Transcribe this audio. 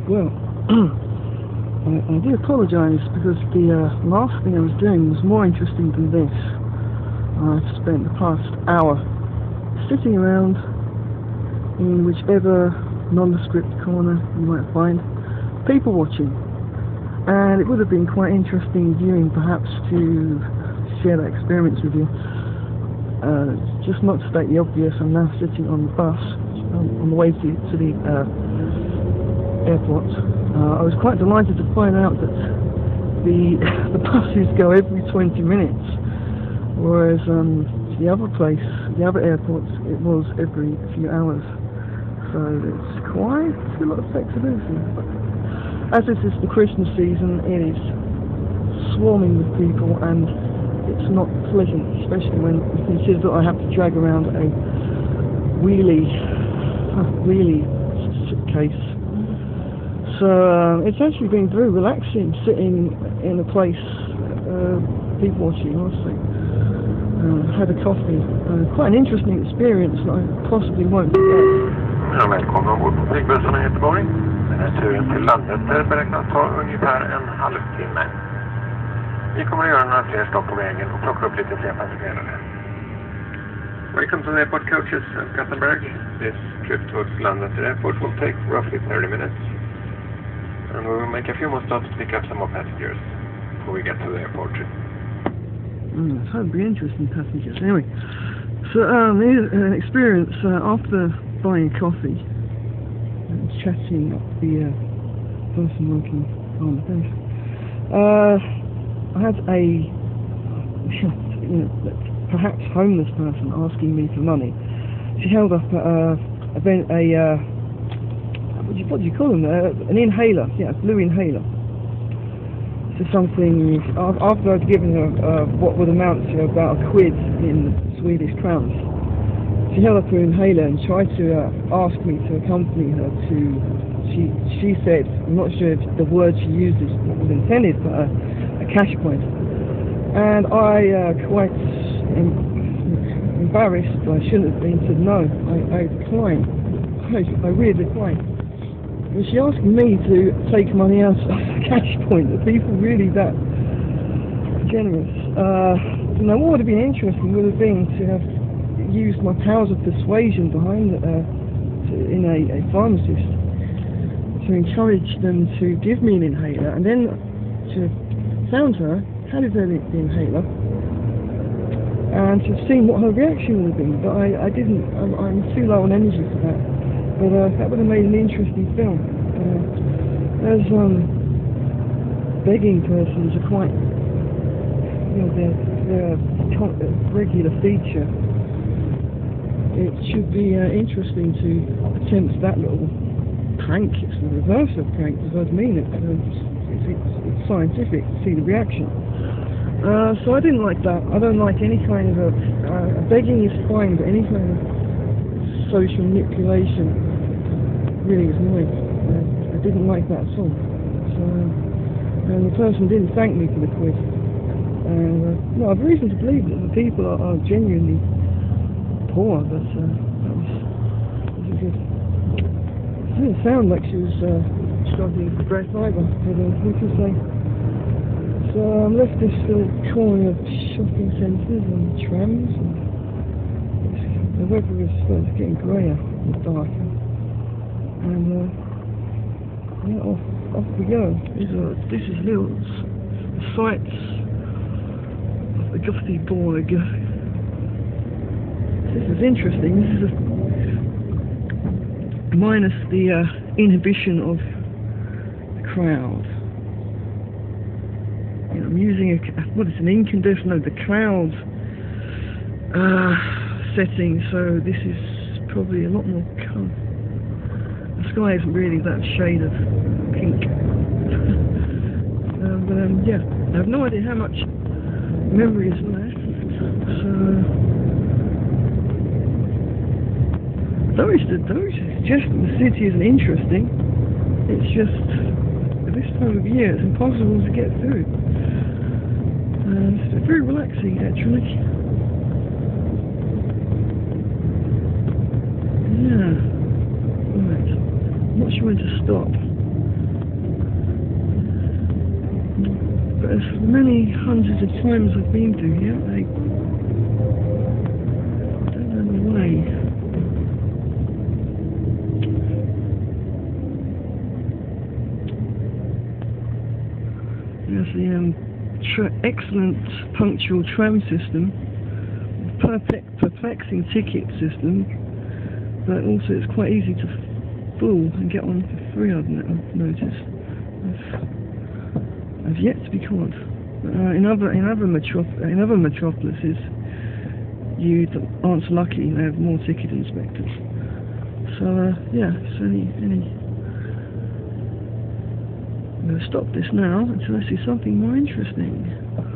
Well, I do apologise because the last thing I was doing was more interesting than this. I've spent the past hour sitting around in whichever nondescript corner you might find, people watching. And it would have been quite interesting viewing, perhaps, to share that experience with you. Just not to state the obvious, I'm now sitting on the bus on the way to the airport. I was quite delighted to find out that the buses go every 20 minutes, whereas the other airports, it was every few hours. So it's quite a lot of flexibility. But as this is the Christmas season, it is swarming with people, and it's not pleasant, especially when you consider that I have to drag around a wheelie suitcase. So it's actually been very relaxing sitting in a place, people watching, honestly. Had a coffee. Quite an interesting experience that I possibly won't forget. Ja, välkomna ombord på flygbussen i Göteborg. Den här turen till landet beräknas ta ungefär en halvtimme. Vi kommer att göra några fler stopp på vägen och plocka upp lite fler passagerare. Welcome to the airport coaches of Gothenburg. This trip towards Landvetter Airport will take roughly 30 minutes. And we will make a few more stops to pick up some more passengers before we get to the airport. So it'd be interesting passengers. Anyway, so an experience after buying coffee and chatting up the person working on the desk. I had a perhaps homeless person asking me for money. She held up what do you call them? An inhaler, yeah, a blue inhaler. So something, after I'd given her what would amount to about £1 in Swedish crowns, she held up her inhaler and tried to ask me to accompany her to, she said, I'm not sure if the word she used was intended, but a cash point. And I, quite embarrassed, I shouldn't have been, said no, I declined. I really declined. And she asked me to take money out of a cash point. Are people really that generous? Now what would have been interesting would have been to have used my powers of persuasion behind in a pharmacist to encourage them to give me an inhaler, and then to sound her, handed her the inhaler, and to have seen what her reaction would have been. But I didn't. I'm too low on energy for that. But that would have made an interesting film. Those begging persons are quite, they're a regular feature. It should be interesting to attempt that little prank. It's the reverse of prank, does that mean it? It's scientific to see the reaction. So I didn't like that. I don't like any kind of begging is fine, but any kind of social manipulation really is annoying. I didn't like that at all. So, and the person didn't thank me for the quiz. And no, I've reason to believe that the people are genuinely poor, but that was good. It didn't sound like she was struggling with breath either, but who can say? So I'm left this little corner of shopping centres and trams, and the weather is getting greyer and darker. And yeah, off we go. This is little sights of the Gothenburg. This is interesting. This is minus the inhibition of the crowd. You know, I'm using an incandescent, no, the cloud setting, so this is probably a lot more colour. The sky isn't really that shade of pink. But yeah, I have no idea how much memory is left. So those suggest that the city isn't interesting. It's just at this time of year it's impossible to get through. It's very relaxing actually. Yeah. Right. I'm not sure when to stop. But as many hundreds of times I've been through here, I don't know the way. There's the excellent punctual tram system, perplexing ticket system, but also it's quite easy to fool and get on for free. I've noticed. I've yet to be caught. In other metropolises, you aren't so lucky. They have more ticket inspectors. So yeah, so I'm going to stop this now until I see something more interesting.